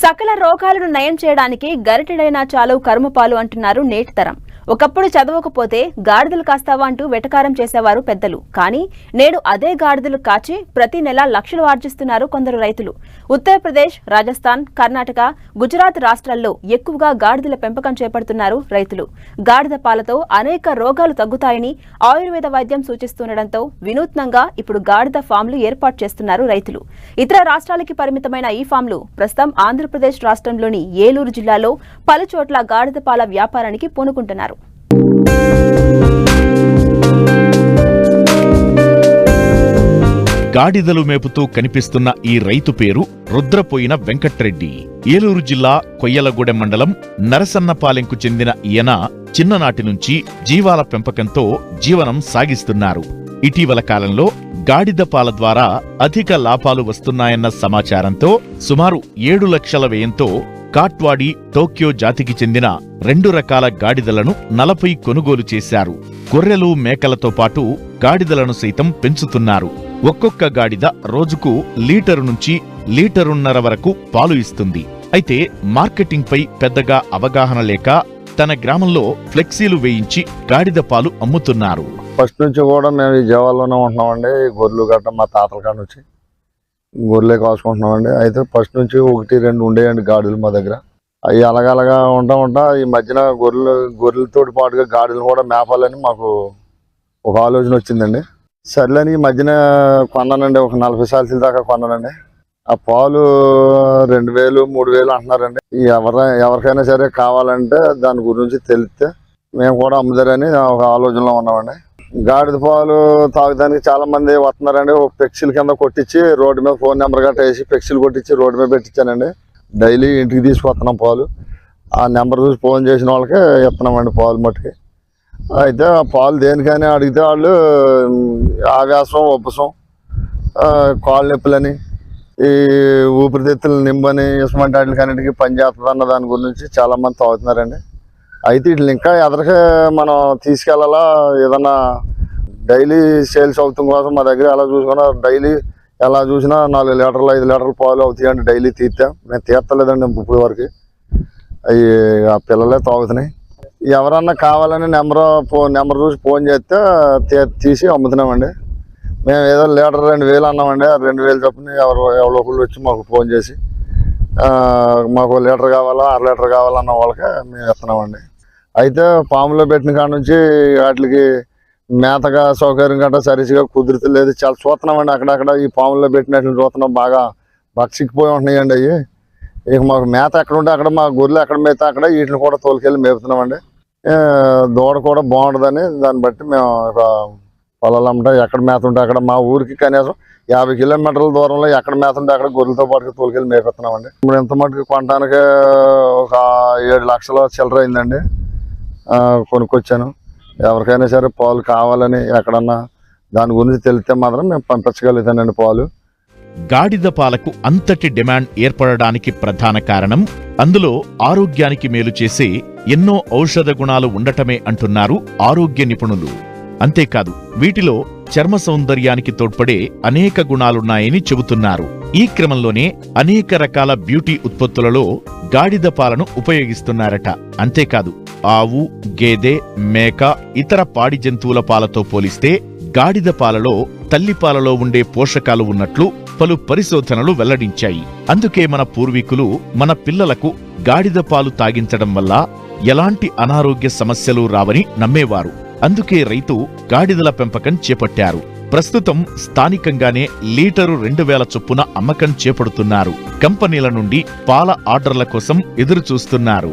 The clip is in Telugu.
సకల రోగాలను నయం చేయడానికి గరిటెడైనా చాలు కర్మపాలు అంటున్నారు నేటి తరం. ఒకప్పుడు చదవకపోతే గాడిదలు కాస్తావా అంటూ వెటకారం చేసేవారు పెద్దలు. కానీ నేడు అదే గాడిదలు కాచి ప్రతి నెల లక్షలు ఆర్జిస్తున్నారు కొందరు రైతులు. ఉత్తరప్రదేశ్, రాజస్థాన్, కర్ణాటక, గుజరాత్ రాష్ట్రాల్లో ఎక్కువగా గాడిదల పెంపకం చేపడుతున్నారు రైతులు. గాడిద పాలతో అనేక రోగాలు తగ్గుతాయని ఆయుర్వేద వైద్యం సూచిస్తుండటంతో వినూత్నంగా ఇప్పుడు గాడిద ఫామ్లు ఏర్పాటు చేస్తున్నారు రైతులు. ఇతర రాష్ట్రాలకి పరిమితమైన ఈ ఫామ్లు ప్రస్తుతం ఆంధ్రప్రదేశ్ రాష్ట్రంలోని ఏలూరు జిల్లాలో పలుచోట్ల గాడిద పాల వ్యాపారానికి పూనుకుంటున్నారు. గాడిదలు మేపుతూ కనిపిస్తున్న ఈ రైతు పేరు రుద్రపోయిన వెంకట్రెడ్డి. ఏలూరు జిల్లా కొయ్యలగూడెం మండలం నరసన్నపాలెంకు చెందిన ఈయన చిన్ననాటి నుంచి జీవాల పెంపకంతో జీవనం సాగిస్తున్నారు. ఇటీవల కాలంలో గాడిద పాల ద్వారా అధిక లాభాలు వస్తున్నాయన్న సమాచారంతో సుమారు 7 లక్షల వ్యయంతో కాట్వాడి, టోక్యో జాతికి చెందిన 2 రకాల గాడిదలను 40 కొనుగోలు చేశారు. గొర్రెలు, మేకలతో పాటు గాడిదలను సైతం పెంచుతున్నారు. ఒక్కొక్క గాడిద రోజుకు లీటరు నుంచి లీటరున్నర వరకు పాలు ఇస్తుంది. అయితే మార్కెటింగ్ పై పెద్దగా అవగాహన లేక తన గ్రామంలో ఫ్లెక్సీలు వేయించి గాడిద పాలు అమ్ముతున్నారు. ఫస్ట్ నుంచి కూడా మేము ఈ జీవాల్లోనే ఉంటున్నామండి. గొర్రెలు గట్ట మా తాతల కాడ నుంచి గొర్రెలే కాసుకుంటున్నామండి. అయితే ఫస్ట్ నుంచి 1, 2 ఉండేయండి గాడిదలు మా దగ్గర. అవి అలాగలగా ఉంటా ఈ మధ్యన గొర్రెలతో పాటుగా గాడిదలు కూడా మేపాలని మాకు ఒక ఆలోచన వచ్చిందండి. సర్లేని ఈ మధ్యన కొన్నానండి, ఒక 40 సార్లు దాకా కొన్నానండి. ఆ పాలు 2000, 3000 అంటున్నారండి. ఎవరికైనా సరే కావాలంటే దాని గురించి తెలిస్తే మేము కూడా అమ్ముతారని ఒక ఆలోచనలో ఉన్నామండి. గాడిద పాలు తాగడానికి చాలా మంది వస్తున్నారండి. ఒక ఫ్లెక్సీల కింద కొట్టించి రోడ్డు మీద ఫోన్ నెంబర్ గట్రా వేసి ఫ్లెక్సీలు కొట్టించి రోడ్డు మీద పెట్టించానండి. డైలీ ఇంటికి తీసుకొస్తున్నాం పాలు. ఆ నెంబర్ చూసి ఫోన్ చేసిన వాళ్ళకే ఇస్తున్నామండి పాలు మట్టుకి. అయితే ఆ పాలు దేనికైనా అడిగితే వాళ్ళు ఆవేశం, ఉబ్బసం, కాళ్ళు నొప్పులని, ఈ ఊపిరితిత్తుల నింబని, ఇసుమంటి వాటికన్నిటికీ పనిచేస్తుంది అన్న దాని గురించి చాలా మంది తాగుతున్నారండి. అయితే వీటిని ఇంకా ఎదరికి మనం తీసుకెళ్ళాలా, ఏదన్నా డైలీ సేల్స్ అవుతుంది కోసం మా దగ్గర ఎలా చూసుకున్నా డైలీ ఎలా చూసినా 4 లీటర్లు 5 లీటర్ల పాలు అవుతాయండి. డైలీ తీస్తాం. మేము తీర్తలేదండి ఇప్పుడు వరకు. అవి ఆ పిల్లలే తాగుతున్నాయి. ఎవరన్నా కావాలని నెంబర్ చూసి ఫోన్ చేస్తే తీసి అమ్ముతున్నామండి. మేము ఏదో లీటర్ 2000 అన్నామండి. ఆ 2000 చొప్పున ఎవరో ఒకళ్ళు వచ్చి మాకు ఫోన్ చేసి మాకు లీటర్ కావాలా, 1/2 లీటర్ కావాలన్న వాళ్ళకే మేము ఇస్తున్నామండి. అయితే ఫామ్లో పెట్టిన కాడ నుంచి వాటికి మేతగా సౌకర్యం గట్రా సరిగ్గా కుదురుతలేదు. చాలా చూస్తున్నామండి. అక్కడక్కడ ఈ ఫామ్లో పెట్టినట్లు చూస్తున్నాం. బాగా బక్సిక్కిపోయి ఉంటున్నాయండి అవి. ఇక మాకు మేత ఎక్కడ ఉంటే అక్కడ, మా గొర్రెలు ఎక్కడ మేత అక్కడ వీటిని కూడా తోలుకెళ్ళి మేపుతున్నామండి. దూడ కూడా బాగుంటుందని దాన్ని బట్టి మేము ఒక పొలాలు అమ్మటం ఎక్కడ మేత ఉంటే అక్కడ, మా ఊరికి కనీసం 50 కిలోమీటర్ల దూరంలో ఎక్కడ మేత ఉంటే అక్కడ గొర్రెలతో పాటు తోలుకెళ్ళి మేపుతున్నామండి. ఇప్పుడు ఇంత మటుకు కొనడానికి ఒక 7 లక్షల చిల్లర అయిందండి. కొనుక్కొచ్చాను. ఎవరికైనా సరే పాలు కావాలని ఎక్కడన్నా దాని గురించి తెలిస్తే మాత్రం మేము పంపించగలుగుతానండి పాలు. గాడిద పాలకు అంతటి డిమాండ్ ఏర్పడడానికి ప్రధాన కారణం అందులో ఆరోగ్యానికి మేలు చేసే ఎన్నో ఔషధ గుణాలు ఉండటమే అంటున్నారు ఆరోగ్య నిపుణులు. అంతేకాదు వీటిలో చర్మ సౌందర్యానికి తోడ్పడే అనేక గుణాలున్నాయని చెబుతున్నారు. ఈ క్రమంలోనే అనేక రకాల బ్యూటీ ఉత్పత్తులలో గాడిద పాలను ఉపయోగిస్తున్నారట. అంతేకాదు ఆవు, గేదె, మేక, ఇతర పాడి జంతువుల పాలతో పోలిస్తే గాడిద పాలలో తల్లిపాలలో ఉండే పోషకాలు ఉన్నట్లు పలు పరిశోధనలు వెల్లడించాయి. అందుకే మన పూర్వీకులు మన పిల్లలకు గాడిద పాలు తాగించడం వల్ల ఎలాంటి అనారోగ్య సమస్యలు రావని నమ్మేవారు. అందుకే రైతు గాడిదల పెంపకం చేపట్టారు. ప్రస్తుతం స్థానికంగానే లీటరు 2000 చొప్పున అమ్మకం చేపడుతున్నారు. కంపెనీల నుండి పాల ఆర్డర్ల కోసం ఎదురుచూస్తున్నారు.